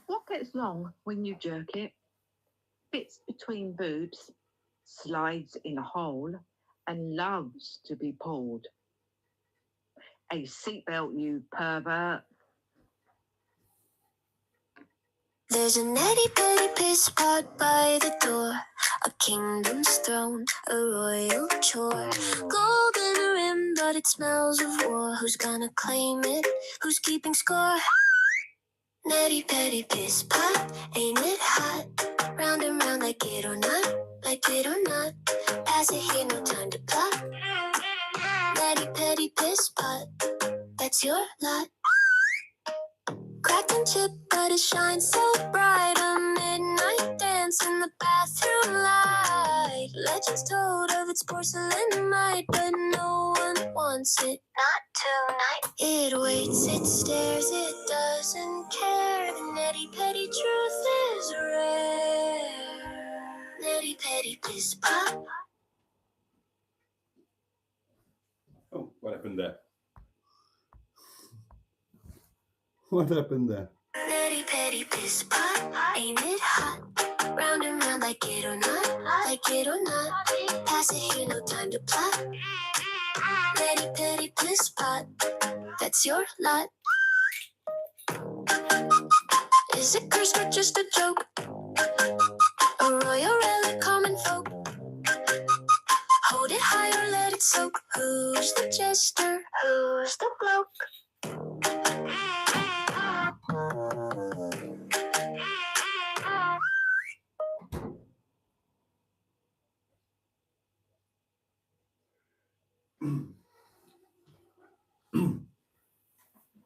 What gets long when you jerk it, fits between boobs, slides in a hole, and loves to be pulled? A seatbelt, you pervert. There's a nitty bitty piss pot by the door, a kingdom's throne, a royal chore. Golden rim, but it smells of war. Who's gonna claim it? Who's keeping score? Nitty bitty piss pot, ain't it hot? Round and round, like it or not, like it or not. Pass it here, no time to plot. Nitty bitty piss pot, that's your lot. Cracked and chipped, but it shines so bright. A midnight dance in the bathroom light. Legends told of its porcelain might, but no one wants it. Not tonight. It waits, it stares, it doesn't care. The nitty petty truth is rare. Nitty petty piss pop. Oh, what happened there? What happened there? Nitty petty piss pot, ain't it hot? Round and round, like it or not, like it or not. Pass it here, no time to plot. Nitty petty piss pot, that's your lot. Is it cursed or just a joke? A royal relic, common folk. Hold it high or let it soak. Who's the jester? Who's the bloke?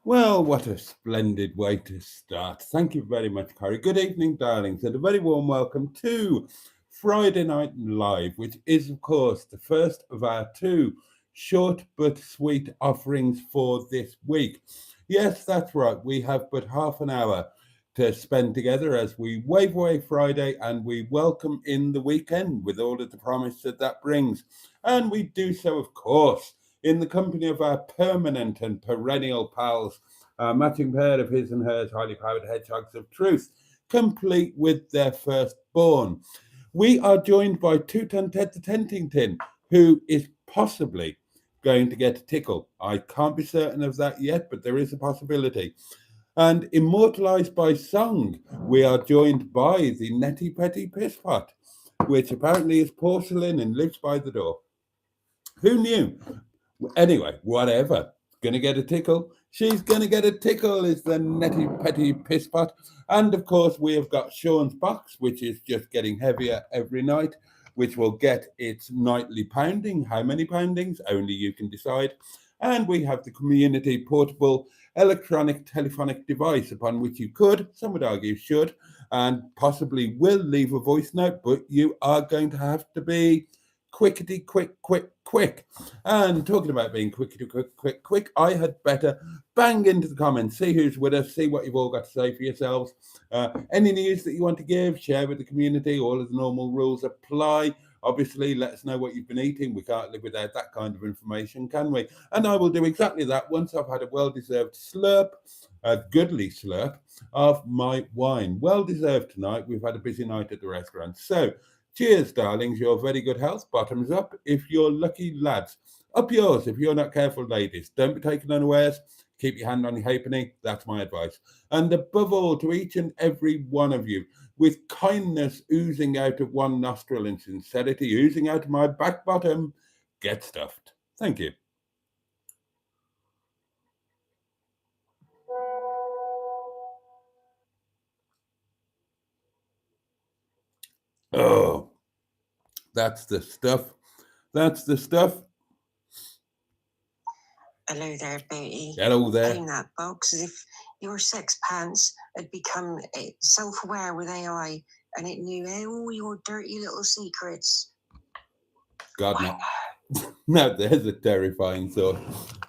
Well, what a splendid way to start. Thank you very much, Carrie. Good evening, darlings, and a very warm welcome to Friday Night Live, which is, of course, the first of our two short but sweet offerings for this week. Yes, that's right. We have but half an hour to spend together as we wave away Friday and we welcome in the weekend with all of the promise that that brings. And we do so, of course, in the company of our permanent and perennial pals, a matching pair of his and hers highly powered hedgehogs of truth, complete with their firstborn. We are joined by Two-Ton Ted the Tentington, who is possibly going to get a tickle. I can't be certain of that yet, but there is a possibility. And immortalised by song, we are joined by the Netty Petty Pisspot, which apparently is porcelain and lives by the door. Who knew? Anyway, whatever. Gonna get a tickle. She's gonna get a tickle is the Netty Petty Pisspot. And of course, we have got Sean's box, which is just getting heavier every night, which will get its nightly pounding. How many poundings? Only you can decide. And we have the community portable electronic telephonic device upon which you could, some would argue should, and possibly will leave a voice note, but you are going to have to be quickety quick. And talking about being quickety quick, I had better bang into the comments, see who's with us, see what you've all got to say for yourselves. Any news that you want to give, share with the community, all of the normal rules apply. Obviously, let us know what you've been eating. We can't live without that kind of information, can we? And I will do exactly that once I've had a well-deserved slurp, a goodly slurp of my wine. Well-deserved tonight. We've had a busy night at the restaurant. So, cheers, darlings. Your very good health. Bottoms up if you're lucky, lads. Up yours if you're not careful, ladies. Don't be taken unawares. Keep your hand on your halfpenny. That's my advice. And above all, to each and every one of you, with kindness oozing out of one nostril and sincerity oozing out of my back bottom, get stuffed. Thank you. Oh, that's the stuff. That's the stuff. Hello there, Boaty. Hello there. Aim that box as if your sex pants had become self-aware with AI and it knew all your dirty little secrets. God, no. No, there's a terrifying thought.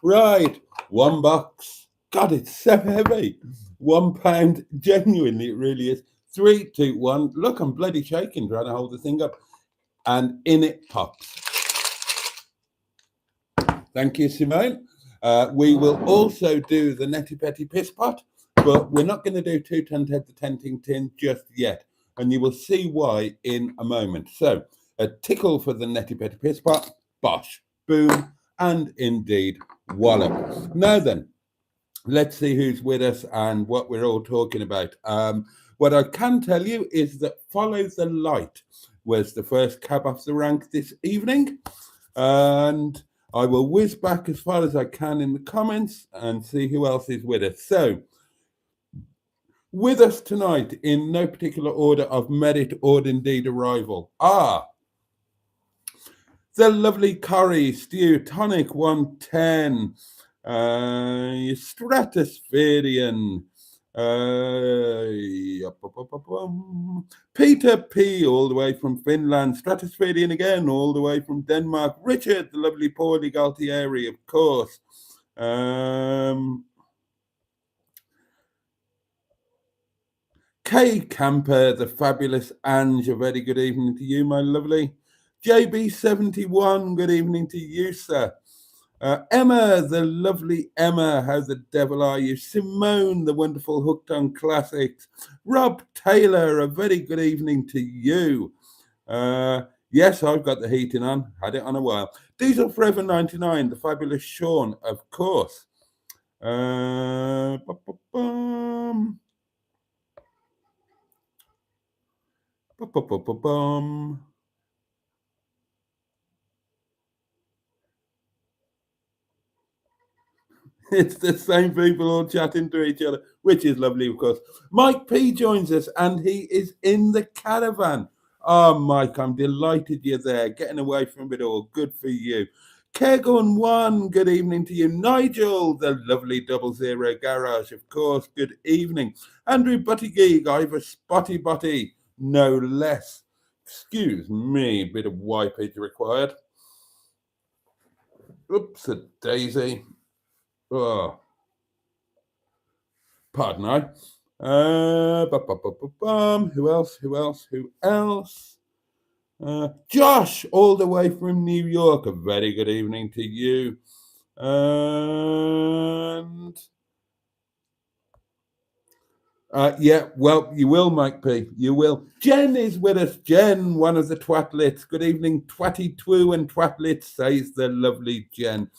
Right, one box. God, it's so heavy. £1. Genuinely, it really is. 3, 2, 1. Look, I'm bloody shaking trying to hold the thing up. And in it pops. Thank you, Simone. We will also do the Netty Petty Piss Pot. but we're not going to do 210 Ted the Tenting Tin just yet, and you will see why in a moment. So, a tickle for the Netty Petty Piss Pot, bosh, boom, and indeed wallop. Now then, let's see who's with us and what we're all talking about. What I can tell you is that Follow the Light was the first cab off the rank this evening, and I will whiz back as far as I can in the comments and see who else is with us. So, with us tonight, in no particular order of merit or indeed arrival, are the lovely Curry, Stew, Tonic 110, Stratospherian, Peter P, all the way from Finland, Stratospherian again, all the way from Denmark, Richard, the lovely Paulie Galtieri, of course, Kay Camper, the fabulous Ange, a very good evening to you, my lovely. JB71, good evening to you, sir. Emma, the lovely Emma, how the devil are you? Simone, the wonderful Hooked on Classics. Rob Taylor, a very good evening to you. Yes, I've got the heating on, had it on a while. Diesel Forever 99, the fabulous Sean, of course. It's the same people all chatting to each other, which is lovely, of course. Mike P joins us, and he is in the caravan. Oh, Mike, I'm delighted you're there, getting away from it all. Good for you. Kegon One, good evening to you. Nigel, the lovely 00 Garage, of course, good evening. Andrew Buttigieg, Ivor Spotty Butty, no less. Excuse me, a bit of wipage required. Oops, a daisy. Oh, pardon I. Who else? Josh, all the way from New York. A very good evening to you. And yeah, well, you will, Mike P. You will. Jen is with us. Jen, one of the twatlets. Good evening, Twatty Twoo and Twatlets, says the lovely Jen.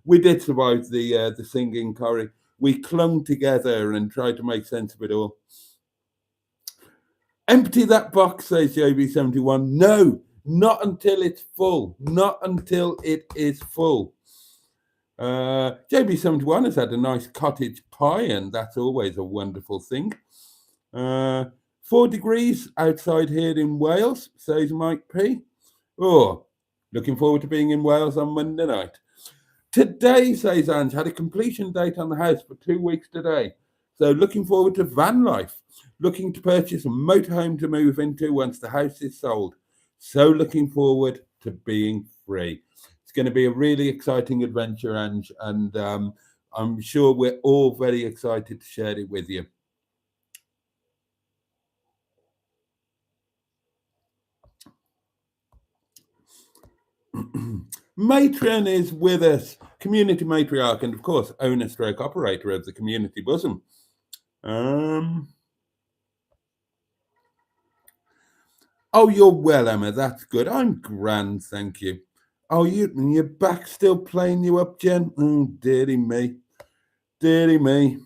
We did survive the singing, Corrie. We clung together and tried to make sense of it all. Empty that box, says JB71. No, not until it's full. Not until it is full. JB71 has had a nice cottage pie, and that's always a wonderful thing. 4 degrees outside here in Wales, says Mike P. Oh, looking forward to being in Wales on Monday night. Today, says Ange, had a completion date on the house for 2 weeks today. So looking forward to van life. Looking to purchase a motorhome to move into once the house is sold. So looking forward to being free. It's going to be a really exciting adventure, Ange, and I'm sure we're all very excited to share it with you. Matron is with us, community matriarch, and of course, owner stroke operator of the Community Bosom. Oh, you're well, Emma. That's good. I'm grand, thank you. Oh, your back still playing you up, Jen? Oh, dearie me. Dearie me.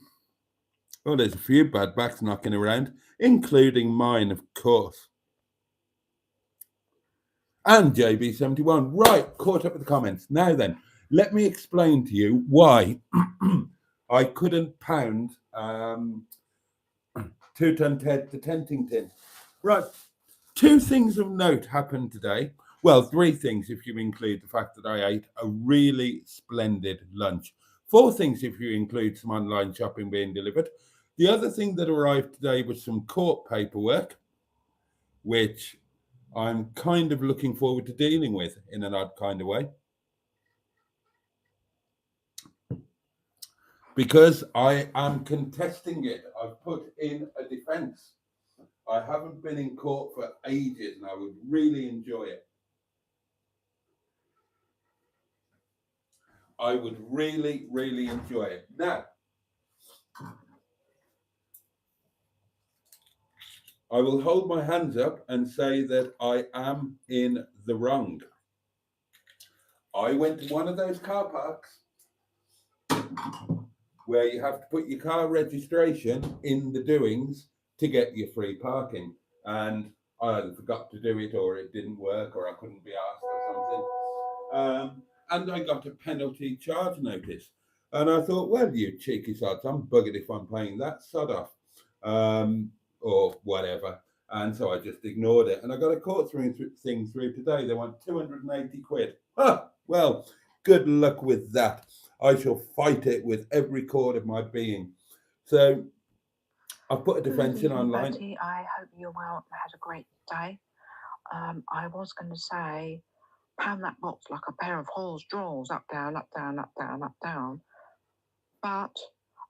Oh, there's a few bad backs knocking around, including mine, of course. And JB71. Right, caught up with the comments. Now then, let me explain to you why I couldn't pound 2-ton Ted the Tenting Tin. Right, 2 things of note happened today. Well, 3 things if you include the fact that I ate a really splendid lunch. 4 things if you include some online shopping being delivered. The other thing that arrived today was some court paperwork, which I'm kind of looking forward to dealing with in an odd kind of way. Because I am contesting it. I've put in a defense. I haven't been in court for ages and I would really enjoy it. I would really, really enjoy it. Now, I will hold my hands up and say that I am in the wrong. I went to one of those car parks where you have to put your car registration in the doings to get your free parking. And I either forgot to do it, or it didn't work, or I couldn't be asked or something. And I got a penalty charge notice. And I thought, well, you cheeky sods, I'm buggered if I'm paying that sod off, or whatever. And so I just ignored it. And I got a court thing through today. They want 280 quid. Ah, well, good luck with that. I shall fight it with every cord of my being. So I've put a defence in online. Boaty, I hope you're well and had a great day. I was going to say, pound that box like a pair of Hall's drawers, up, down, up, down, up, down, up, down. But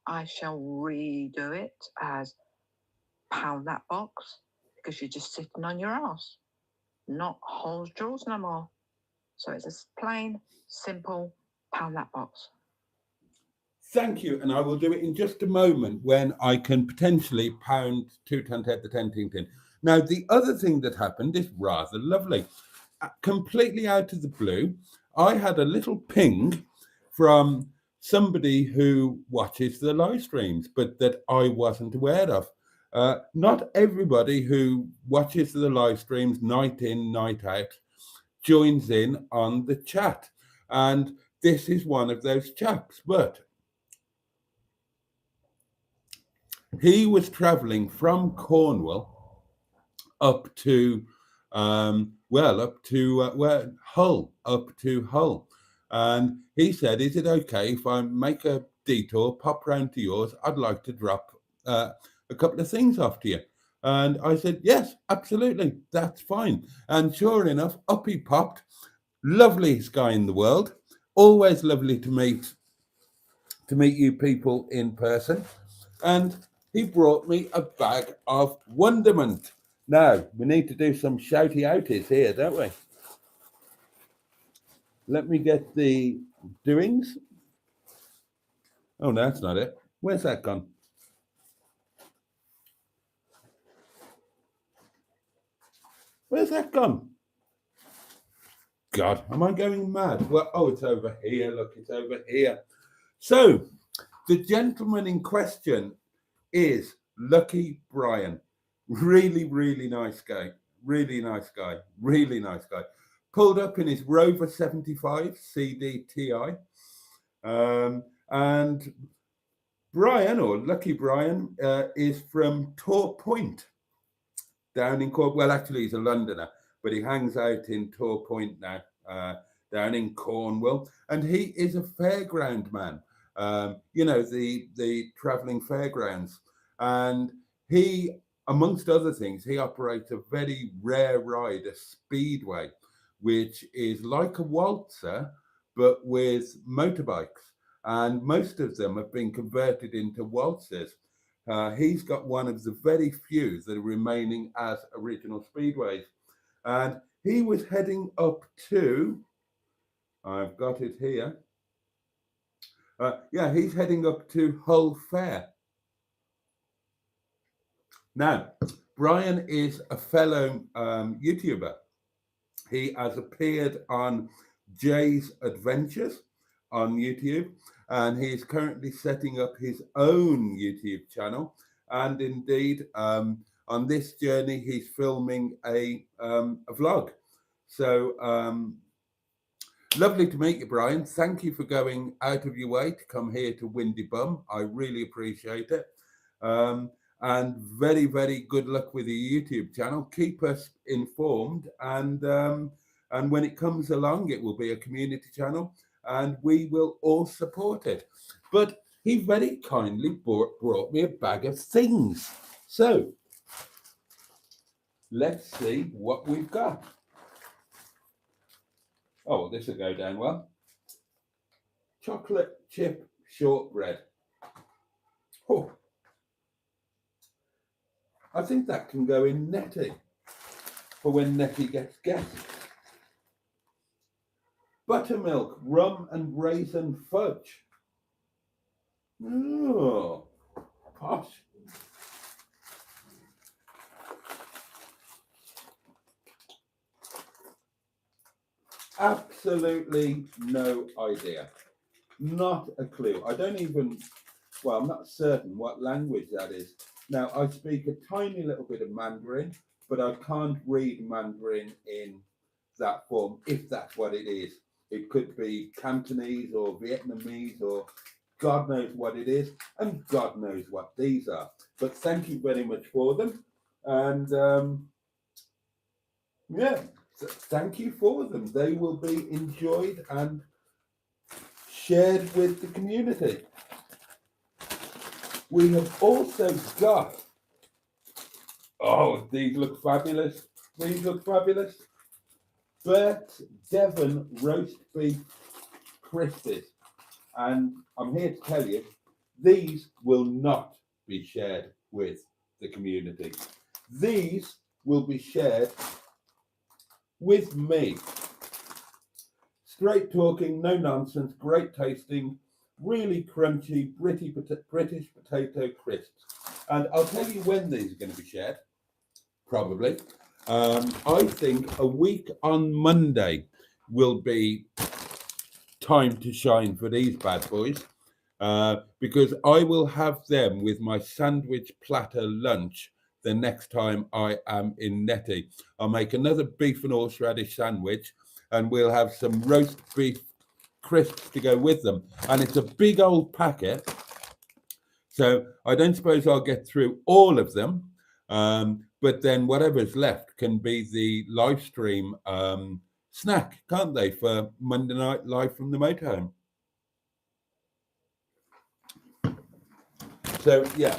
I shall redo it as pound that box, because you're just sitting on your ass, not Hall's drawers no more. So it's a plain, simple pound that box. Thank you, and I will do it in just a moment when I can potentially pound 2 ton head the 10 tin. Now, the other thing that happened is rather lovely. Completely out of the blue, I had a little ping from somebody who watches the live streams, but that I wasn't aware of. Not everybody who watches the live streams night in, night out joins in on the chat. And this is one of those chaps, but he was travelling from Cornwall up to Hull. And he said, is it okay if I make a detour, pop round to yours? I'd like to drop a couple of things off to you. And I said, yes, absolutely, that's fine. And sure enough, up he popped. Loveliest guy in the world. Always lovely to meet you people in person. And he brought me a bag of wonderment. Now, we need to do some shouty outies here, don't we? Let me get the doings. Oh, no, that's not it. Where's that gone? Where's that gone? God, am I going mad? Well, oh, it's over here. Look, it's over here. So, the gentleman in question is Lucky Brian. Really, really nice guy. Really nice guy. Really nice guy. Pulled up in his Rover 75 CDTI. And Brian, or Lucky Brian, is from Tor Point down in Cornwall. Well, actually, he's a Londoner, but he hangs out in Tor Point now, down in Cornwall. And he is a fairground man. You know, the travelling fairgrounds. And he, amongst other things, he operates a very rare ride, a speedway, which is like a waltzer, but with motorbikes. And most of them have been converted into waltzers. He's got one of the very few that are remaining as original speedways. And he was heading up to, I've got it here. Yeah, he's heading up to Hull Fair. Now, Brian is a fellow YouTuber. He has appeared on Jay's Adventures on YouTube, and he is currently setting up his own YouTube channel. And indeed, on this journey, he's filming a vlog. So lovely to meet you, Brian. Thank you for going out of your way to come here to Windy Bum. I really appreciate it. And very, very good luck with your YouTube channel. Keep us informed, and when it comes along, it will be a community channel, and we will all support it. But he very kindly brought me a bag of things. So let's see what we've got. Oh, well, this will go down well. Chocolate chip shortbread. Oh. I think that can go in Netty for when Netty gets guests. Buttermilk, rum and raisin fudge. Oh, posh. Absolutely no idea. Not a clue. I don't even, well, I'm not certain what language that is. Now, I speak a tiny little bit of Mandarin, but I can't read Mandarin in that form, if that's what it is. It could be Cantonese or Vietnamese or God knows what it is, and God knows what these are. But thank you very much for them. And yeah, thank you for them. They will be enjoyed and shared with the community. We have also got, oh, these look fabulous. These look fabulous. Burt Devon roast beef crispies. And I'm here to tell you, these will not be shared with the community. These will be shared with me. Straight talking, no nonsense, great tasting, really crunchy British potato crisps. And I'll tell you when these are going to be shared, probably. I think a week on Monday will be time to shine for these bad boys, because I will have them with my sandwich platter lunch the next time I am in Netty. I'll make another beef and horseradish sandwich, and we'll have some roast beef crisps to go with them. And it's a big old packet, so I don't suppose I'll get through all of them, but then whatever's left can be the live stream snack, can't they, for Monday night live from the motorhome. So yeah,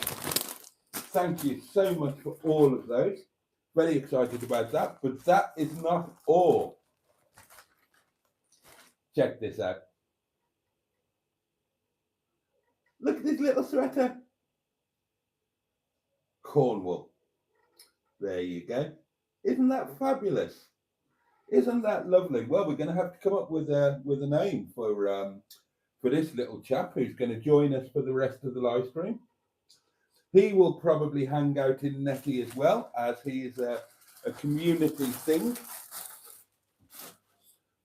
thank you so much for all of those. Very excited about that, but that is not all. Check this out. Look at this little sweater. Cornwall. There you go. Isn't that fabulous? Isn't that lovely? Well, we're going to have to come up with a name for this little chap who's going to join us for the rest of the live stream. He will probably hang out in Netty as well, as he is a community thing.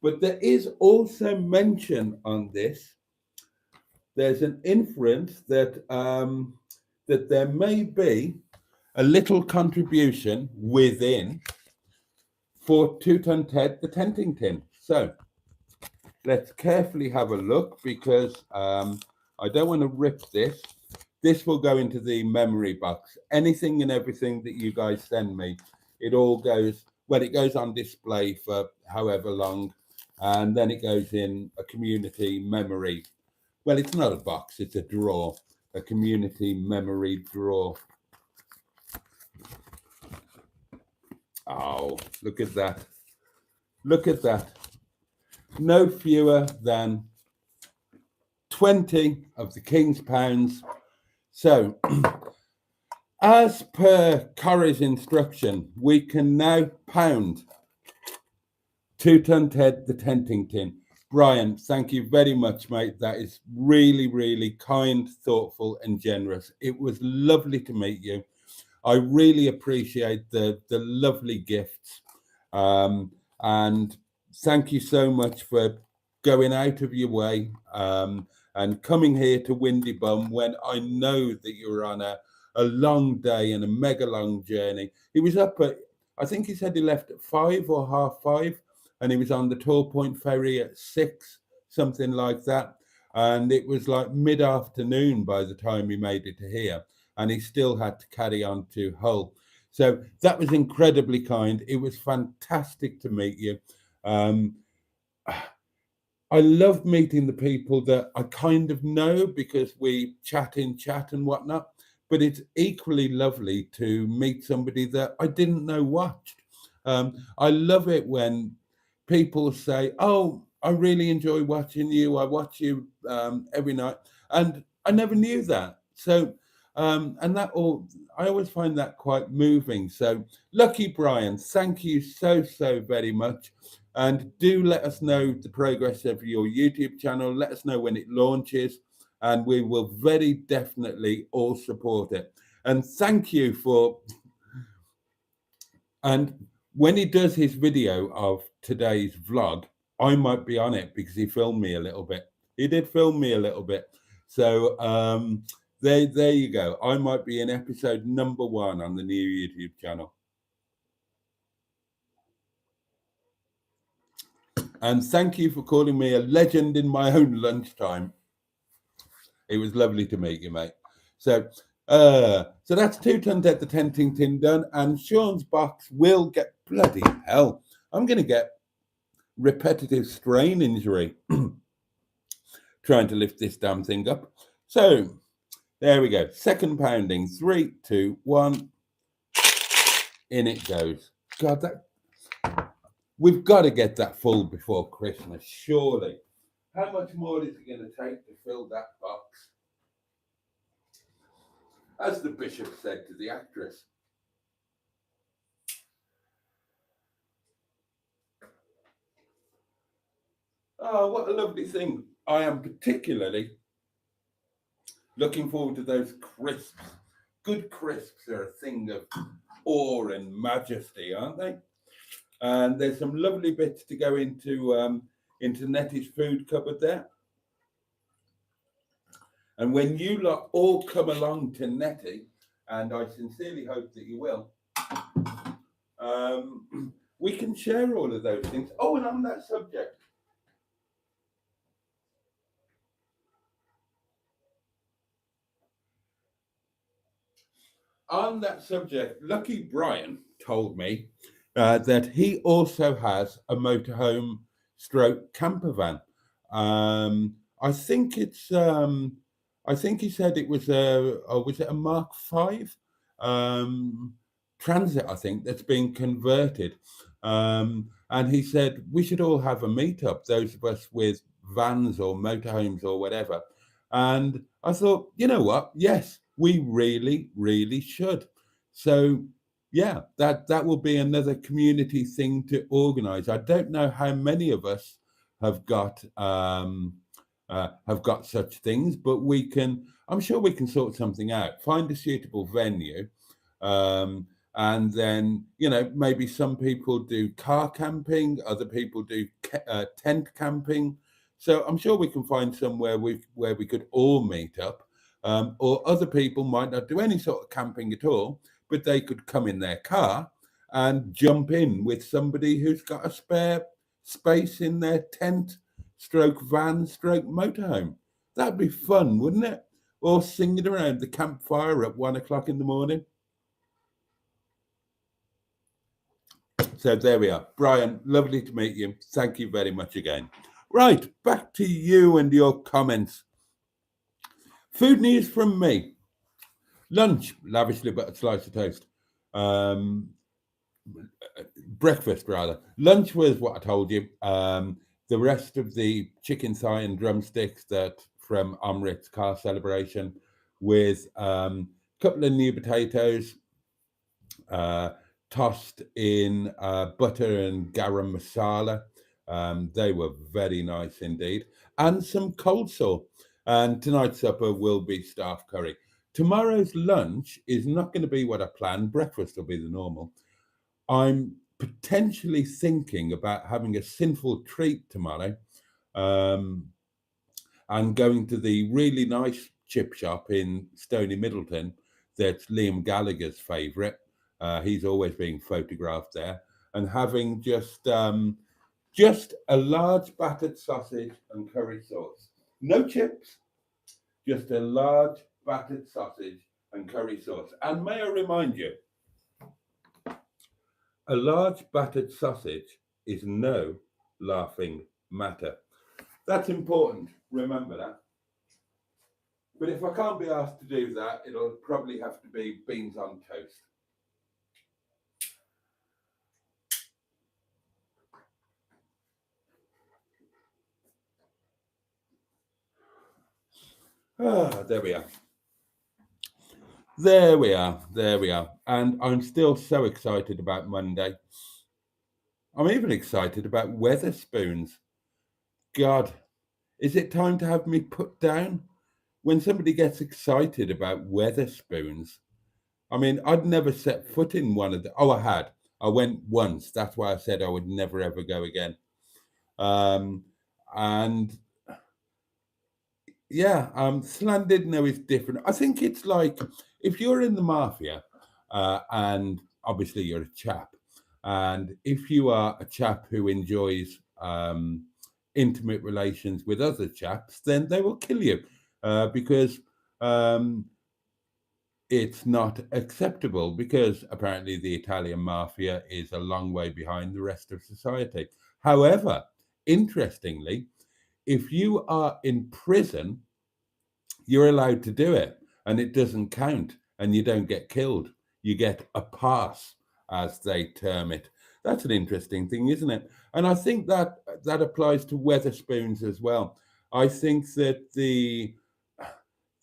But there is also mention on this. There's an inference that that there may be a little contribution within for 2 Ton Ted the tenting tin. So let's carefully have a look, because I don't want to rip this. This will go into the memory box. Anything and everything that you guys send me, it all goes, well, it goes on display for however long, and then it goes in a community memory. Well, it's not a box, it's a drawer, a community memory drawer. Oh, look at that. Look at that. No fewer than 20 of the King's Pounds. So, as per Corrie's instruction, we can now pound 2 Ton Ted the tenting tin. Brian, thank you very much, mate. That is really, really kind, thoughtful, and generous. It was lovely to meet you. I really appreciate the lovely gifts. And thank you so much for going out of your way and coming here to Windy Bum when I know that you were on a long day and a mega long journey. He was up at, I think he said he left at 5 or 5:30, and he was on the Tor Point ferry at 6, something like that. And it was like mid-afternoon by the time he made it to here, and he still had to carry on to Hull. So that was incredibly kind. It was fantastic to meet you. I love meeting the people that I kind of know because we chat and whatnot, but it's equally lovely to meet somebody that I didn't know watched. I love it when people say, oh, I really enjoy watching you. I watch you every night. And I never knew that. So, and that all, I always find that quite moving. So, lucky Brian, thank you so very much. And do let us know the progress of your YouTube channel. Let us know when it launches, and we will very definitely all support it. And thank you for, and when he does his video of today's vlog, I might be on it because he filmed me a little bit. He did film me a little bit. So there you go. I might be in episode number 1 on the new YouTube channel. And thank you for calling me a legend in my own lunchtime. It was lovely to meet you, mate. So that's 2 tons at the tenting tin done, and Sean's box will get, bloody hell, I'm going to get repetitive strain injury trying to lift this damn thing up. So there we go. Second pounding. 3, 2, 1. In it goes. God, we've got to get that full before Christmas, surely. How much more is it going to take to fill that box? As the bishop said to the actress. Oh, what a lovely thing. I am particularly looking forward to those crisps. Good crisps are a thing of awe and majesty, aren't they? And there's some lovely bits to go into Netty's food cupboard there. And when you lot all come along to Netty, and I sincerely hope that you will, we can share all of those things. Oh, and on that subject, Lucky Brian told me that he also has a motorhome stroke camper van. I think it's I think he said it was was it a Mark V Transit, I think, that's being converted. And he said we should all have a meetup, those of us with vans or motorhomes or whatever. And I thought, you know what? Yes, we really, really should. So yeah, that will be another community thing to organize. I don't know how many of us have got such things, but we can, I'm sure we can sort something out, find a suitable venue. And then, you know, maybe some people do car camping, other people do tent camping. So I'm sure we can find somewhere where we could all meet up. Or other people might not do any sort of camping at all, but they could come in their car and jump in with somebody who's got a spare space in their tent, stroke van, stroke motorhome. That'd be fun, wouldn't it? Or singing around the campfire at 1 o'clock in the morning. So there we are. Brian, lovely to meet you. Thank you very much again. Right, back to you and your comments. Food news from me. Lunch, lavishly buttered slice of toast. Breakfast, rather. Lunch was what I told you. The rest of the chicken thigh and drumsticks that from Omrit's car celebration, with a couple of new potatoes, tossed in butter and garam masala. They were very nice indeed. And some coleslaw. And tonight's supper will be staff curry. Tomorrow's lunch is not going to be what I planned. Breakfast will be the normal. I'm potentially thinking about having a sinful treat tomorrow, and going to the really nice chip shop in Stony Middleton that's Liam Gallagher's favourite. He's always being photographed there, and having just a large battered sausage and curry sauce. No chips, just a large battered sausage and curry sauce. And may I remind you, a large battered sausage is no laughing matter. That's important, remember that. But if I can't be asked to do that, it'll probably have to be beans on toast. Ah, there we are. There we are. There we are. And I'm still so excited about Monday. I'm even excited about Weatherspoons. God, is it time to have me put down? When somebody gets excited about Weatherspoons, I mean, I'd never set foot in one of the... Oh, I had. I went once. That's why I said I would never, ever go again. And yeah, Llandudno is different. I think it's like if you're in the mafia, and obviously you're a chap, and if you are a chap who enjoys intimate relations with other chaps, then they will kill you because it's not acceptable, because apparently the Italian mafia is a long way behind the rest of society. However, interestingly, if you are in prison, you're allowed to do it and it doesn't count and you don't get killed. You get a pass, as they term it. That's an interesting thing, isn't it? And I think that applies to Wetherspoons as well. I think that the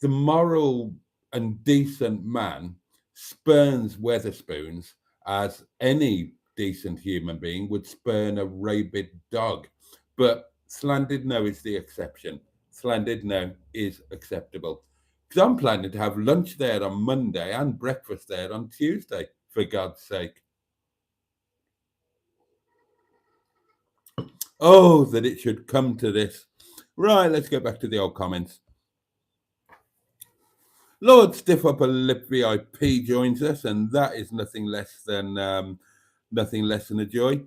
moral and decent man spurns Wetherspoons as any decent human being would spurn a rabid dog. But Llandudno is the exception. Llandudno is acceptable. Because I'm planning to have lunch there on Monday and breakfast there on Tuesday, for God's sake. Oh, that it should come to this. Right, let's go back to the old comments. Lord Stiff Upper Lip VIP joins us, and that is nothing less than a joy.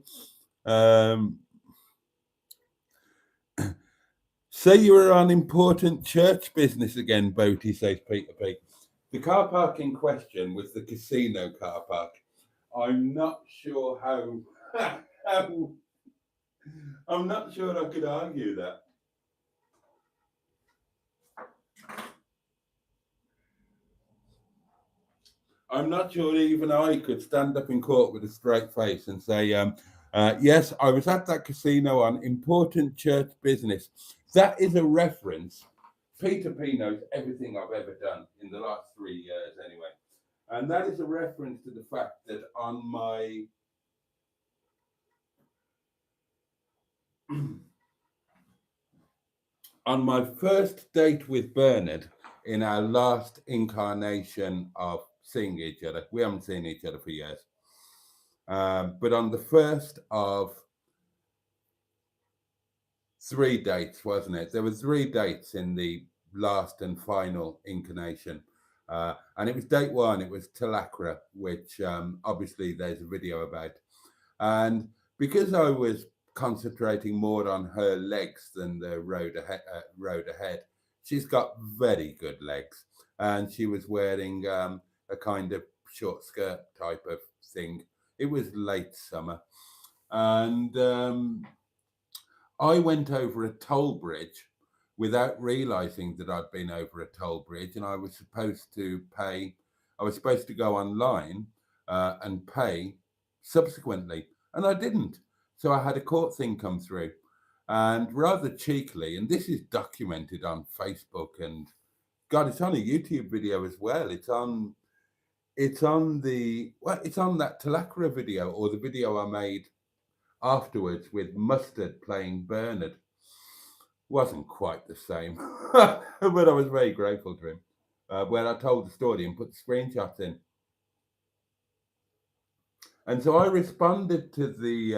Say you were on important church business again, Boaty, says Peter P. The car park in question was the casino car park. I'm not sure how I'm not sure I could argue that. I'm not sure even I could stand up in court with a straight face and say, yes, I was at that casino on important church business. That is a reference. Peter P knows everything I've ever done in the last 3 years anyway. And that is a reference to the fact that on my first date with Bernard, in our last incarnation of seeing each other, we haven't seen each other for years, but on the first of 3 dates, wasn't it? There were 3 dates in the last and final incarnation, and it was date 1. It was Talacra, which obviously there's a video about, and because I was concentrating more on her legs than the road ahead, she's got very good legs, and she was wearing a kind of short skirt type of thing. It was late summer, and I went over a toll bridge without realizing that I'd been over a toll bridge, and I was supposed to pay. I was supposed to go online and pay subsequently, and I didn't. So I had a court thing come through, and rather cheekily, and this is documented on Facebook, and God, it's on a YouTube video as well. It's on that Talacra video, or the video I made afterwards with Mustard playing Bernard. Wasn't quite the same, but I was very grateful to him when I told the story and put the screenshots in. And so I responded to the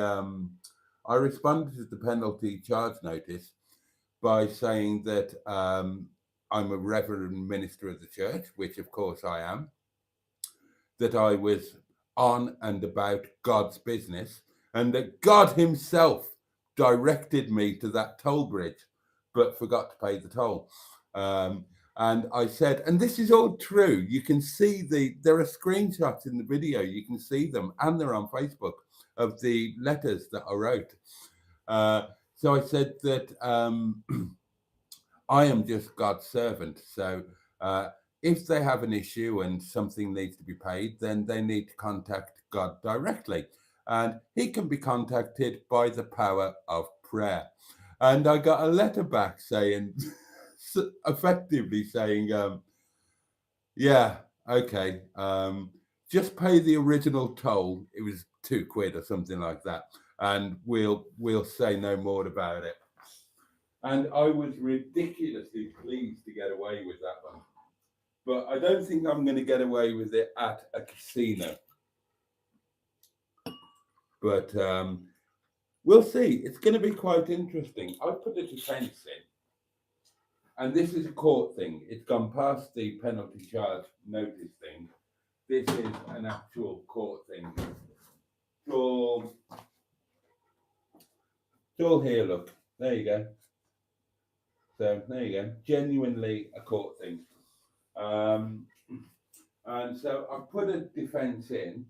penalty charge notice by saying that I'm a reverend minister of the church, which of course I am, that I was on and about God's business, and that God himself directed me to that toll bridge, but forgot to pay the toll. And I said, and this is all true. You can see there are screenshots in the video. You can see them, and they're on Facebook, of the letters that I wrote. So I said that I am just God's servant. So if they have an issue and something needs to be paid, then they need to contact God directly. And he can be contacted by the power of prayer. And I got a letter back saying, effectively saying, yeah, okay, just pay the original toll. It was £2 or something like that, and we'll say no more about it. And I was ridiculously pleased to get away with that one, but I don't think I'm going to get away with it at a casino. But we'll see. It's going to be quite interesting. I put a defence in, and this is a court thing. It's gone past the penalty charge notice thing. This is an actual court thing. It's all here, look. There you go. So there you go. Genuinely a court thing. And so I put a defence in,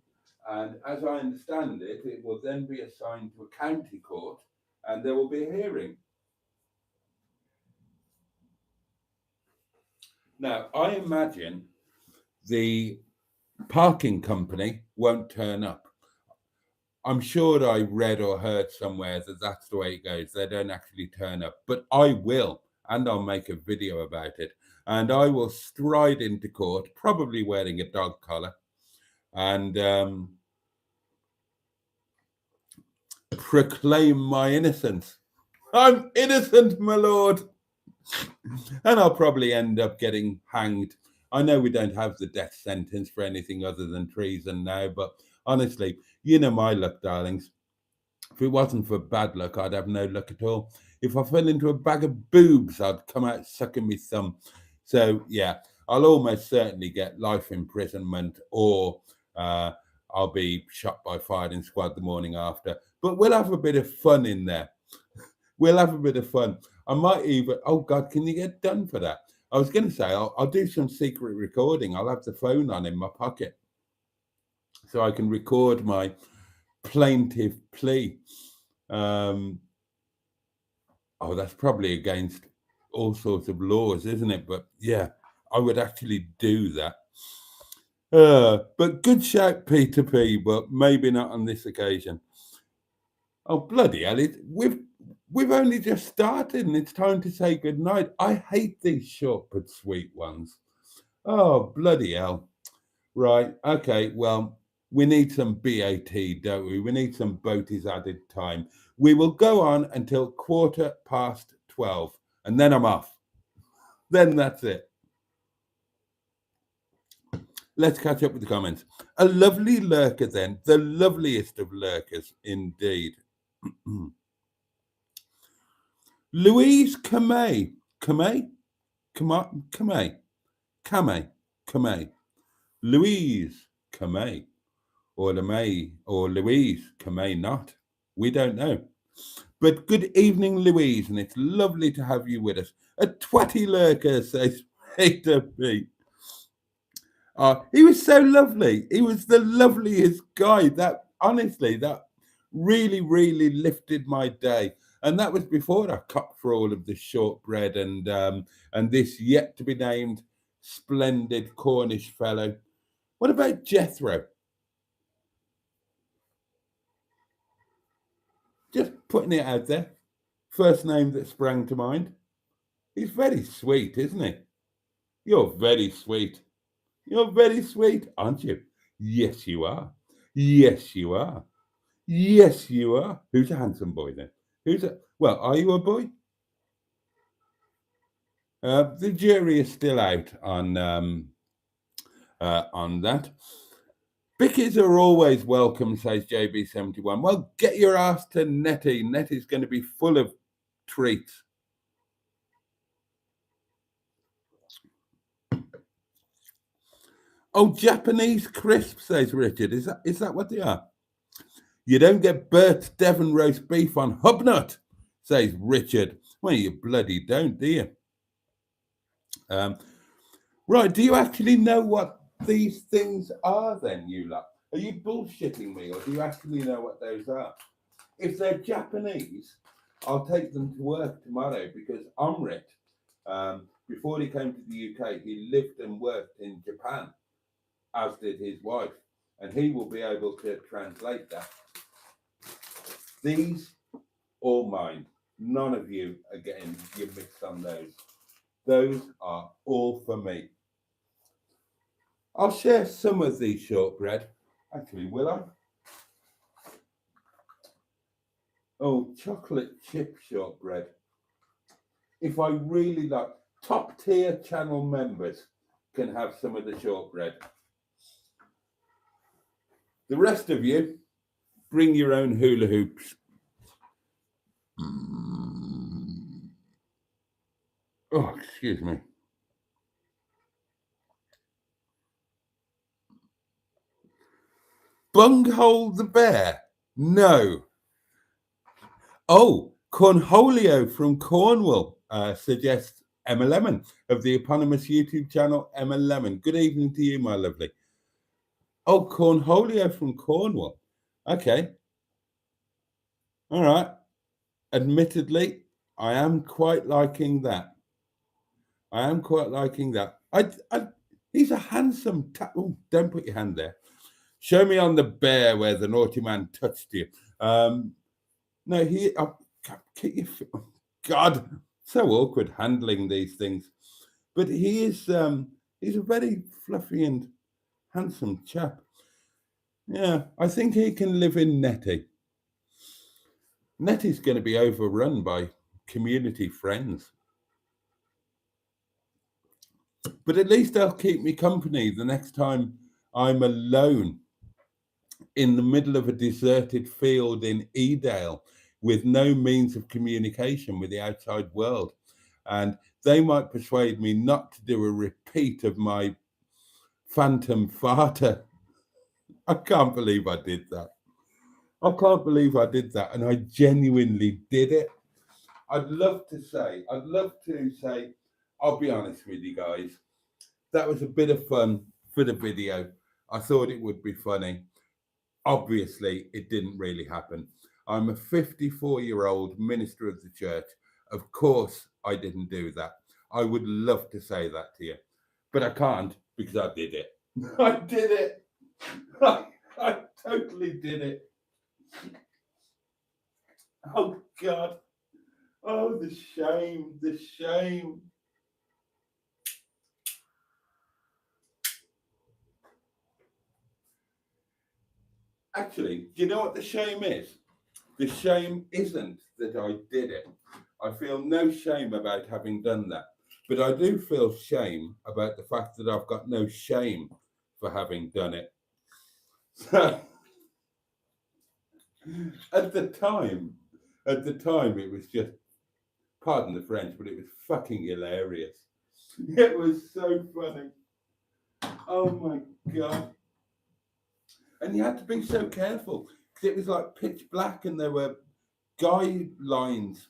and as I understand it, it will then be assigned to a county court, and there will be a hearing. Now, I imagine the parking company won't turn up. I'm sure I read or heard somewhere that that's the way it goes. They don't actually turn up, but I will, and I'll make a video about it. And I will stride into court, probably wearing a dog collar, and proclaim my innocence. I'm innocent, my lord. And I'll probably end up getting hanged. I know we don't have the death sentence for anything other than treason now, but honestly, you know my luck, darlings. If it wasn't for bad luck, I'd have no luck at all. If I fell into a bag of boobs, I'd come out sucking my thumb. So, yeah, I'll almost certainly get life imprisonment, or I'll be shot by firing squad the morning after. But we'll have a bit of fun in there. We'll have a bit of fun. I might even, oh God, can you get done for that? I was going to say, I'll do some secret recording. I'll have the phone on in my pocket so I can record my plaintive plea. Oh, that's probably against all sorts of laws, isn't it? But yeah, I would actually do that. But good shout, Peter P, but maybe not on this occasion. Oh, bloody hell, we've only just started and it's time to say goodnight. I hate these short but sweet ones. Oh, bloody hell. Right, okay, well, we need some BAT, don't we? We need some Boaty's added time. We will go on until 12:15, and then I'm off. Then that's it. Let's catch up with the comments. A lovely lurker then, the loveliest of lurkers indeed. Louise Kamei. Louise Kamei. Or LeMay, or Louise Kamei not. We don't know. But good evening, Louise, and it's lovely to have you with us. A twatty lurker, says Peter P. He was so lovely. He was the loveliest guy. That honestly, that really, really lifted my day. And that was before I cut for all of the shortbread and this yet to be named splendid Cornish fellow. What about Jethro? Just putting it out there. First name that sprang to mind. He's very sweet, isn't he? You're very sweet. You're very sweet, aren't you? Yes, you are. Yes, you are. Yes, you are. Who's a handsome boy then? Well, are you a boy? The jury is still out on that. Bickies are always welcome, says JB71. Well, get your ass to Netty. Netty's going to be full of treats. Oh, Japanese crisp, says Richard. Is that what they are? You don't get Bert's Devon roast beef on Hubnut, says Richard. Well, you bloody don't, do you? Right, do you actually know what these things are then, you lot? Are you bullshitting me, or do you actually know what those are? If they're Japanese, I'll take them to work tomorrow, because Omrit, before he came to the UK, he lived and worked in Japan, as did his wife, and he will be able to translate that. These, all mine. None of you are getting your mix on those. Those are all for me. I'll share some of these shortbread. Actually, will I? Oh, chocolate chip shortbread. If I really like, top tier channel members can have some of the shortbread. The rest of you, bring your own hula hoops. Oh, excuse me. Bunghole the Bear? No. Oh, Cornholio from Cornwall suggests Emma Lemon of the eponymous YouTube channel Emma Lemon. Good evening to you, my lovely. Oh, Cornholio from Cornwall. Okay. All right. Admittedly, I am quite liking that. I am quite liking that. He's a handsome... Oh, don't put your hand there. Show me on the bear where the naughty man touched you. No, God, so awkward handling these things. But he's a very fluffy and handsome chap. Yeah, I think he can live in Netty. Netty's going to be overrun by community friends. But at least they'll keep me company the next time I'm alone in the middle of a deserted field in Edale with no means of communication with the outside world. And they might persuade me not to do a repeat of my phantom farter. I can't believe I did that. I can't believe I did that. And I genuinely did it. I'd love to say, I'll be honest with you guys, that was a bit of fun for the video. I thought it would be funny. Obviously, it didn't really happen. I'm a 54-year-old minister of the church. Of course, I didn't do that. I would love to say that to you, but I can't because I did it. I did it. I totally did it. Oh, God. Oh, the shame, the shame. Actually, do you know what the shame is? The shame isn't that I did it. I feel no shame about having done that. But I do feel shame about the fact that I've got no shame for having done it. So, at the time, it was just, pardon the French, but it was fucking hilarious. It was so funny. Oh my God. And you had to be so careful because it was like pitch black and there were guy lines.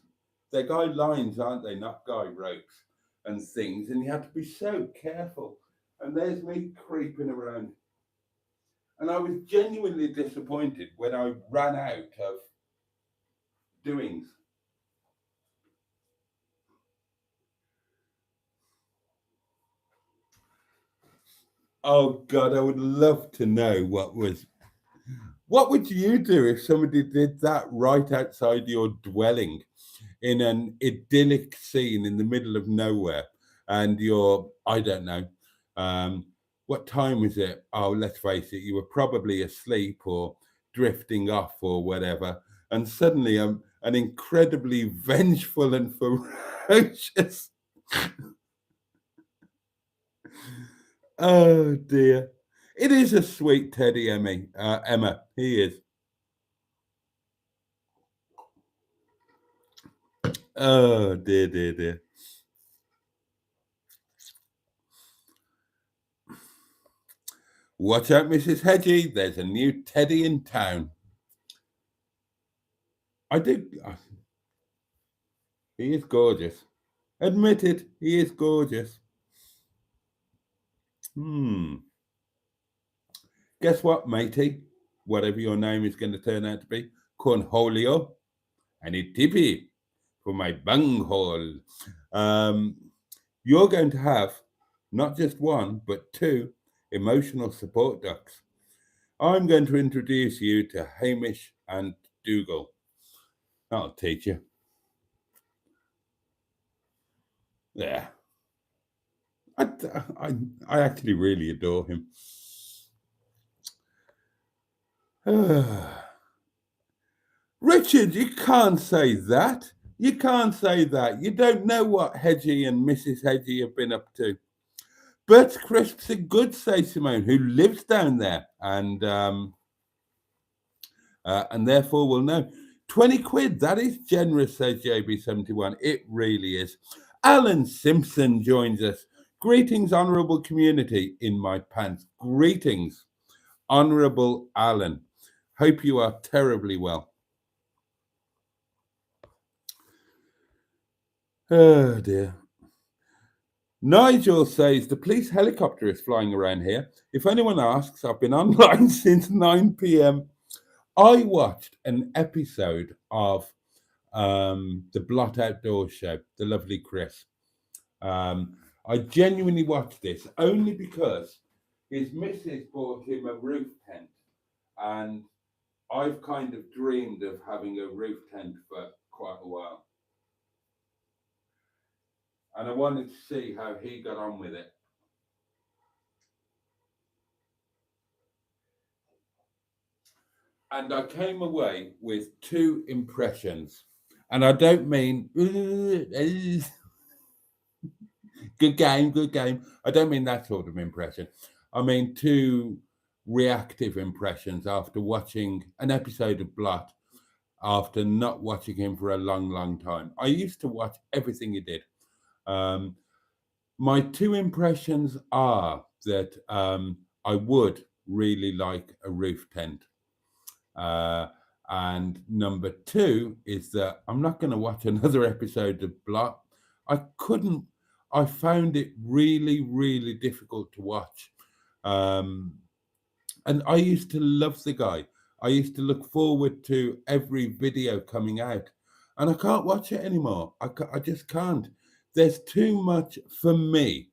They're guy lines, aren't they? Not guy ropes and things. And you had to be so careful. And there's me creeping around. And I was genuinely disappointed when I ran out of doings. Oh God, I would love to know what would you do if somebody did that right outside your dwelling in an idyllic scene in the middle of nowhere and you're, I don't know, what time is it? Oh, let's face it, you were probably asleep or drifting off or whatever. And suddenly an incredibly vengeful and ferocious oh dear. It is a sweet teddy, Emma. He is. Oh dear, dear, dear. Watch out, Mrs. Hedgie. There's a new teddy in town. He is gorgeous. Admitted, he is gorgeous. Guess what, matey? Whatever your name is going to turn out to be, Cornholio, and a tippy for my bunghole. You're going to have not just one, but two emotional support ducks. I'm going to introduce you to Hamish and Dougal. That'll teach you. Yeah. I actually really adore him. Richard, you can't say that. You can't say that. You don't know what Hedgie and Mrs. Hedgie have been up to. Bert's Crisps are good, say Simone, who lives down there and therefore will know. 20 quid, that is generous, says JB71. It really is. Alan Simpson joins us. Greetings, honourable community in my pants. Greetings, honourable Alan. Hope you are terribly well. Oh dear. Nigel says the police helicopter is flying around here. If anyone asks, I've been online since 9 p.m. I watched an episode of the Blot Outdoor Show, the lovely Chris. I genuinely watched this only because his missus bought him a roof tent, and I've kind of dreamed of having a roof tent for quite a while. And I wanted to see how he got on with it. And I came away with two impressions. And I don't mean, good game. I don't mean that sort of impression. I mean two reactive impressions after watching an episode of Blot, after not watching him for a long time. I used to watch everything he did. My two impressions are that I would really like a roof tent. And number two is that I'm not going to watch another episode of Blot. I found it really difficult to watch. And I used to love the guy. I used to look forward to every video coming out. And I can't watch it anymore. I just can't. There's too much for me.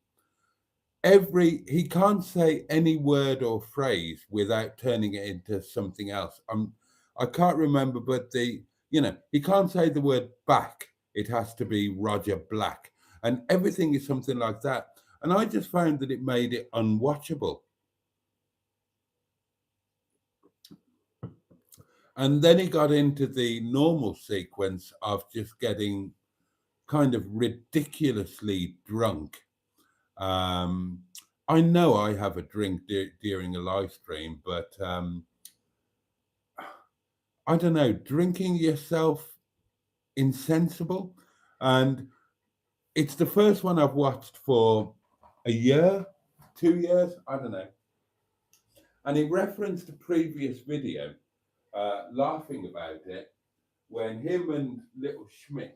He can't say any word or phrase without turning it into something else. I can't remember, but he can't say the word back. It has to be Roger Black. And everything is something like that. And I just found that it made it unwatchable. And then he got into the normal sequence of just getting kind of ridiculously drunk. I know I have a drink during a live stream, but I don't know, drinking yourself insensible. And it's the first one I've watched for a year, 2 years, I don't know. And he referenced a previous video, laughing about it, when him and little Schmick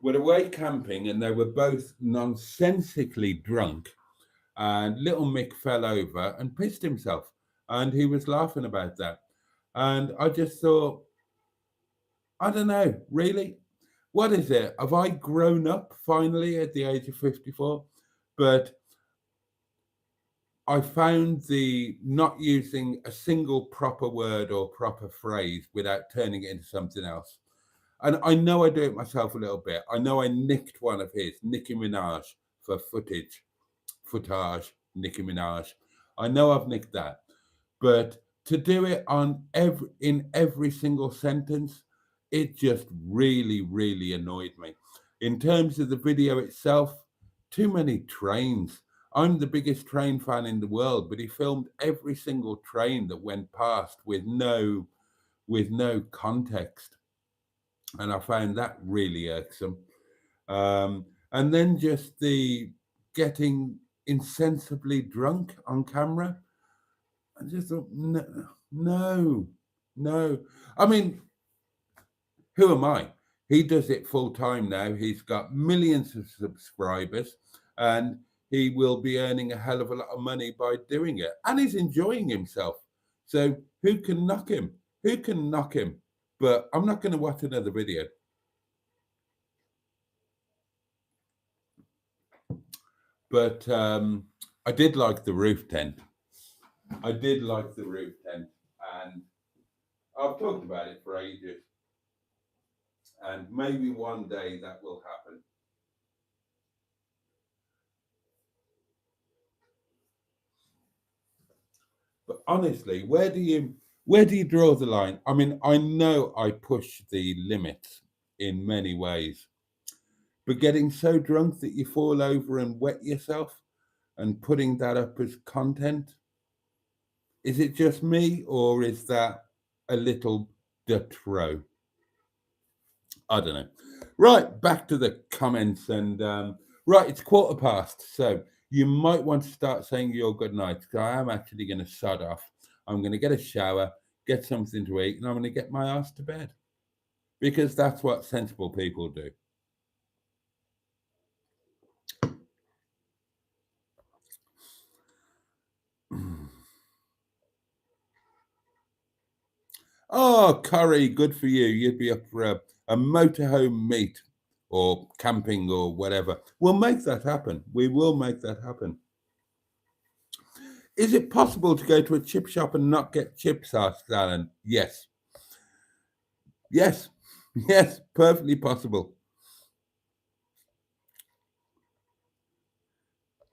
were away camping, and they were both nonsensically drunk, and little Mick fell over and pissed himself, and he was laughing about that. And I just thought, I don't know, really, what is it? Have I grown up finally at the age of 54? But I found the not using a single proper word or proper phrase without turning it into something else. And I know I do it myself a little bit. I know I nicked one of his, Nicki Minaj, for footage, Nicki Minaj. I know I've nicked that. But to do it in every single sentence, it just really annoyed me. In terms of the video itself, too many trains. I'm the biggest train fan in the world, but he filmed every single train that went past with no context. And I found that really irksome. And then just the getting insensibly drunk on camera. I just thought, no. I mean, who am I? He does it full time now. He's got millions of subscribers, and he will be earning a hell of a lot of money by doing it. And he's enjoying himself. So who can knock him? But I'm not going to watch another video. But I did like the roof tent. And I've talked about it for ages. And maybe one day that will happen. But honestly, where do you draw the line? I mean, I know I push the limits in many ways, but getting so drunk that you fall over and wet yourself and putting that up as content, Is it just me, or is that a little de trop? I don't know. Right, back to the comments, and right, it's 1:15, so you might want to start saying your good night, because I am actually going to shut off. I'm going to get a shower, get something to eat, and I'm going to get my ass to bed, because that's what sensible people do. Oh, curry, good for you. You'd be up for a motorhome meet or camping or whatever. We'll make that happen. We will make that happen. Is it possible to go to a chip shop and not get chips, asked Alan? Yes. Yes. Yes, perfectly possible.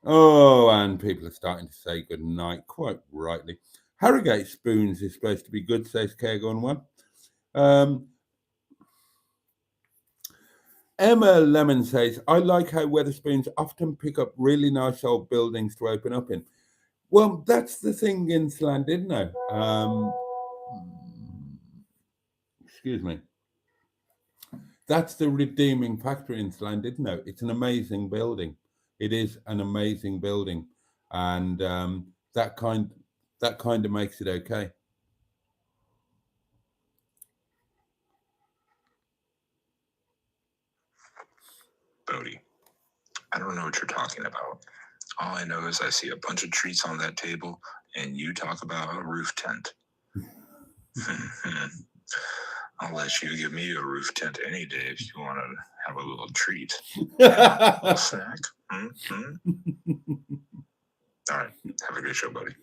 Oh, and people are starting to say good night, quite rightly. Harrogate spoons is supposed to be good, says Caregon1. Emma Lemon says, I like how Wetherspoons often pick up really nice old buildings to open up in. Well, that's the thing in Llandudno. Excuse me. That's the redeeming factor in Llandudno. It's an amazing building. It is an amazing building, and that kind of makes it okay. Boaty, I don't know what you're talking about. All I know is I see a bunch of treats on that table, and you talk about a roof tent. I'll let you give me a roof tent any day if you want to have a little treat. A little snack. Mm-hmm. All right. Have a good show, buddy.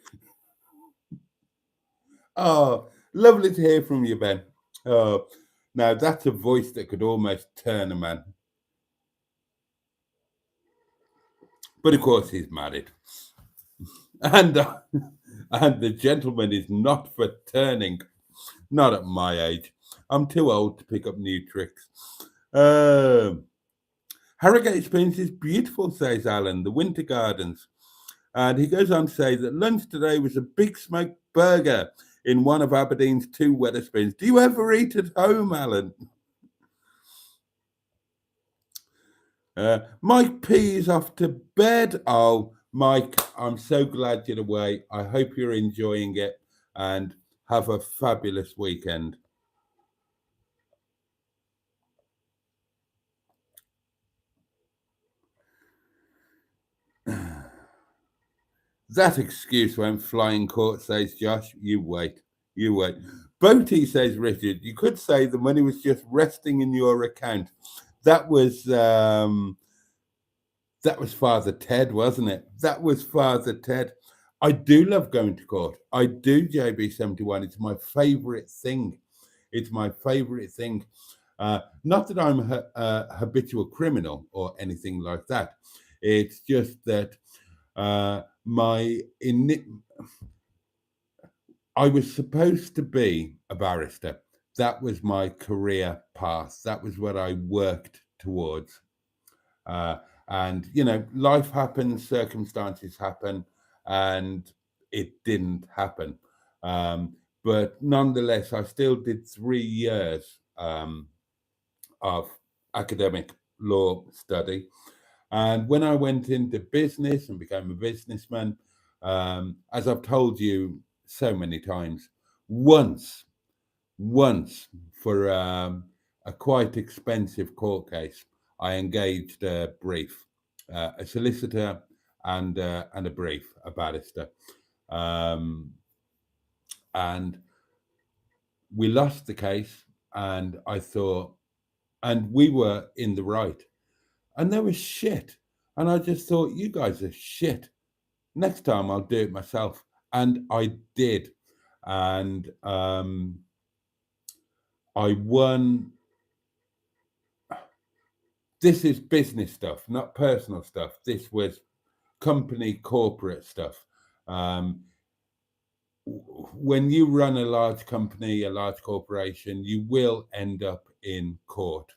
Oh, lovely to hear from you, Ben. Oh, now that's a voice that could almost turn a man. But of course, he's married. And the gentleman is not for turning. Not at my age. I'm too old to pick up new tricks. Harrogate Spoons is beautiful, says Alan, the Winter Gardens. And he goes on to say that lunch today was a big smoked burger in one of Aberdeen's 2 Wetherspoons. Do you ever eat at home, Alan? Mike P is off to bed. Oh, Mike, I'm so glad you're away. I hope you're enjoying it and have a fabulous weekend. That excuse went flying court, says Josh. You wait. You wait. Boaty, says Richard. You could say the money was just resting in your account. That was Father Ted, wasn't it? That was Father Ted. I do love going to court. I do, JB71. It's my favourite thing. It's my favourite thing. Not that I'm a habitual criminal or anything like that. It's just that I was supposed to be a barrister. That was my career path. That was what I worked towards. And, you know, life happens, circumstances happen, and it didn't happen. But nonetheless, I still did 3 years of academic law study. And when I went into business and became a businessman, as I've told you so many times, once for a quite expensive court case, I engaged a brief, a solicitor and a brief, a barrister. And we lost the case, and I thought, and we were in the right, and they were shit. And I just thought, you guys are shit. Next time I'll do it myself. And I did. And I won. This is business stuff, not personal stuff. This was company corporate stuff. When you run a large company, a large corporation, you will end up in court,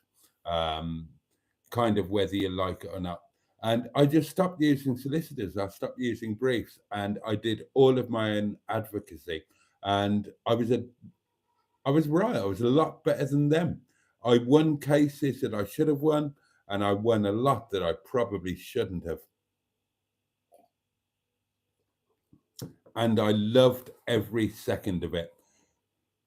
kind of whether you like it or not. And I just stopped using solicitors. I stopped using briefs, and I did all of my own advocacy. And I was right. I was a lot better than them. I won cases that I should have won, and I won a lot that I probably shouldn't have. And I loved every second of it.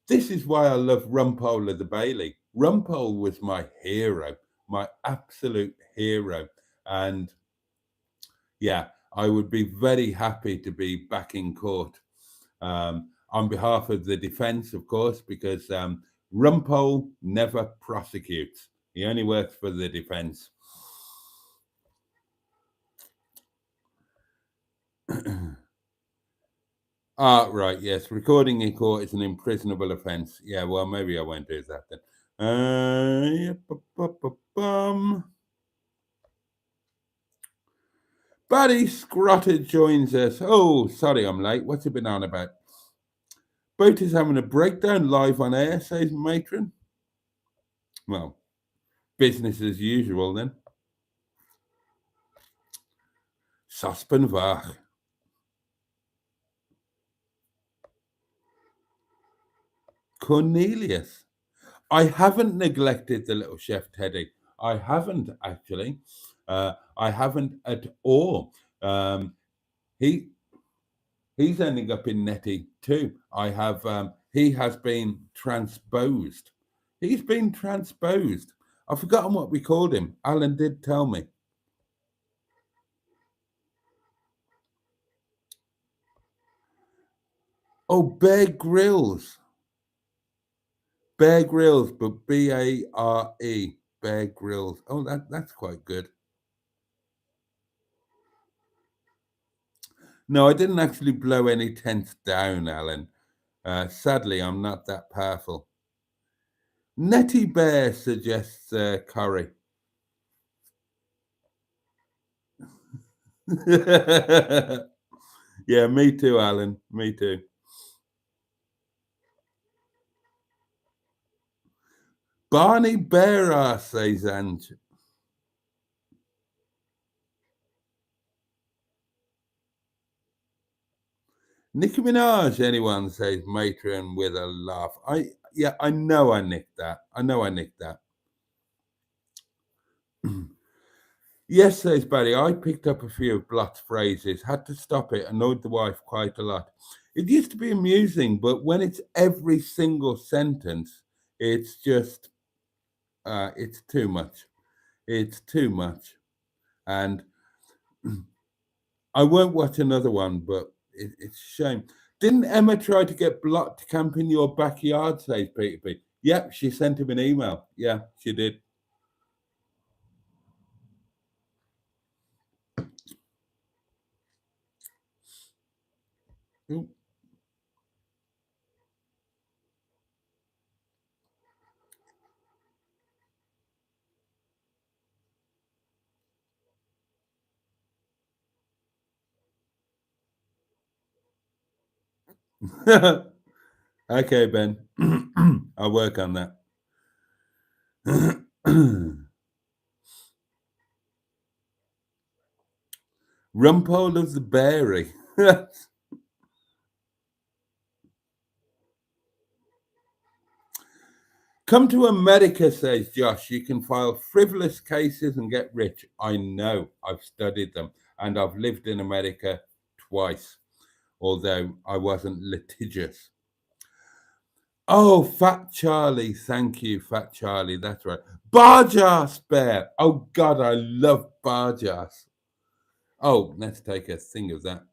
This is why I love Rumpole of the Bailey. Rumpole was my hero, my absolute hero. And yeah, I would be very happy to be back in court on behalf of the defence, of course, because Rumpole never prosecutes. He only works for the defence. Right, yes. Recording in court is an imprisonable offence. Yeah, well, maybe I won't do that then. Buddy Scrotter joins us. Oh, sorry I'm late. What's it been on about? Boaty's having a breakdown live on air, says Matron. Well, business as usual then. Sospenvach. Cornelius. I haven't neglected the little chef Teddy. I haven't actually. I haven't at all. He's ending up in Netty too. I have. He has been transposed. He's been transposed. I've forgotten what we called him. Alan did tell me. Oh, Bear Grylls. Bear Grylls, but B-A-R-E. Bear Grylls. Oh, that's quite good. No, I didn't actually blow any tents down, Alan. Sadly, I'm not that powerful. Netty Bear suggests curry. Yeah, me too, Alan. Me too. Barney Bear, says Ange. Nicki Minaj, anyone, says Matron with a laugh. I know I nicked that. Yes, says Barry, I picked up a few of Blott's phrases, had to stop it, annoyed the wife quite a lot. It used to be amusing, but when it's every single sentence, it's just, it's too much. It's too much. And I won't watch another one, but it's a shame. Didn't Emma try to get Blott to camp in your backyard, says Peter B? Yep, she sent him an email. Yeah, she did. Ooh. Okay, Ben. I'll work on that. Rumpole of the Berry. Come to America, says Josh. You can file frivolous cases and get rich. I know. I've studied them. And I've lived in America twice, although I wasn't litigious. Oh, Fat Charlie. Thank you, Fat Charlie. That's right. Barjas Bear. Oh, God, I love Barjas. Oh, let's take a thing of that.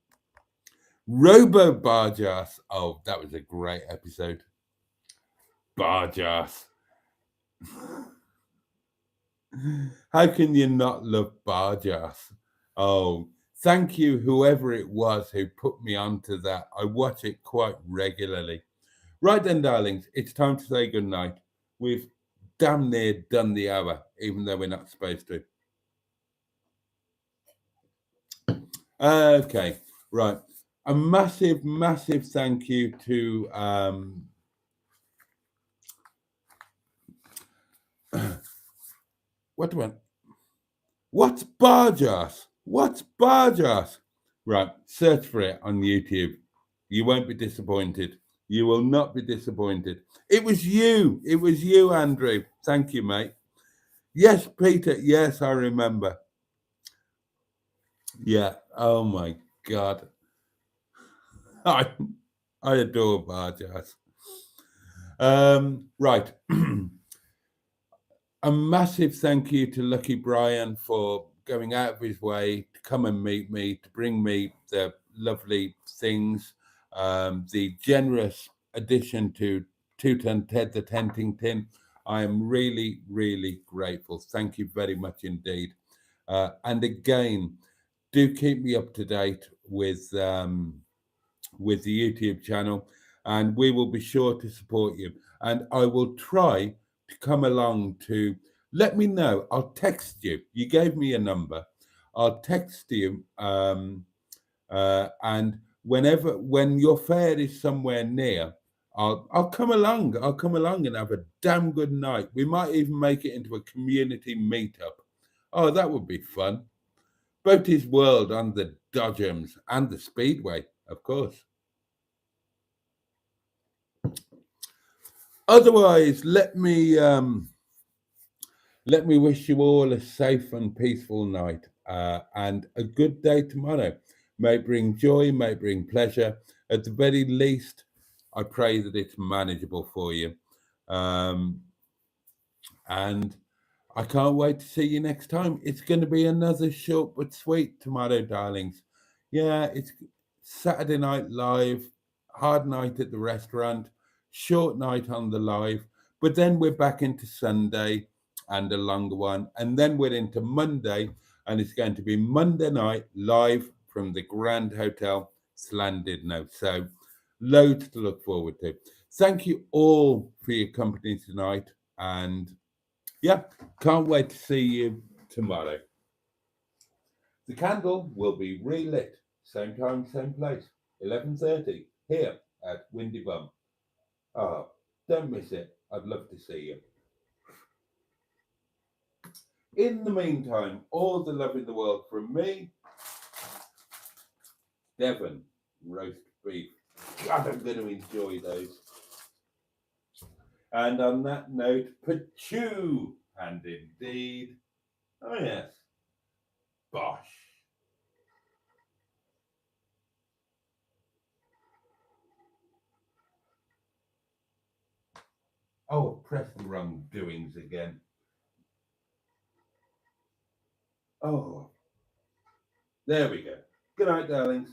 Robo Barjas. Oh, that was a great episode. Barjas. How can you not love Barjas? Oh, thank you, whoever it was who put me onto that. I watch it quite regularly. Right then, darlings, it's time to say goodnight. We've damn near done the hour, even though we're not supposed to. Okay, right. A massive, massive thank you to what do I? What's barge ass? What's barge ass? Right, search for it on YouTube. You won't be disappointed. You will not be disappointed. It was you. It was you, Andrew. Thank you, mate. Yes, Peter. Yes, I remember. Yeah. Oh my God. I adore barge ass. Right. A massive thank you to Lucky Brian for going out of his way to come and meet me, to bring me the lovely things, the generous addition to Two-Ton Ted the Tentington. I am really, really grateful. Thank you very much indeed. And again, do keep me up to date with the YouTube channel, and we will be sure to support you. And I will try to come along to let me know. I'll text you. You gave me a number. I'll text you, and when your fair is somewhere near, I'll come along. I'll come along and have a damn good night. We might even make it into a community meetup. Oh, that would be fun. Boaty's World on the Dodgems and the Speedway, of course. Otherwise, let me wish you all a safe and peaceful night, and a good day tomorrow. May it bring joy, may it bring pleasure. At the very least, I pray that it's manageable for you. And I can't wait to see you next time. It's going to be another short but sweet tomorrow, darlings. Yeah, it's Saturday Night Live, hard night at the restaurant, short night on the live, but then we're back into Sunday and a longer one, and then we're into Monday, and it's going to be Monday night live from the Grand Hotel, Llandudno. So loads to look forward to. Thank you all for your company tonight, and yeah, can't wait to see you tomorrow. The candle will be relit, same time, same place, 11:30 here at Windy Bum. Oh, don't miss it. I'd love to see you. In the meantime, all the love in the world from me, Devon roast beef. God, I'm going to enjoy those. And on that note, Peugeot, and indeed, oh yes, Bosch. Oh, press the wrong doings again. Oh, there we go. Good night, darlings.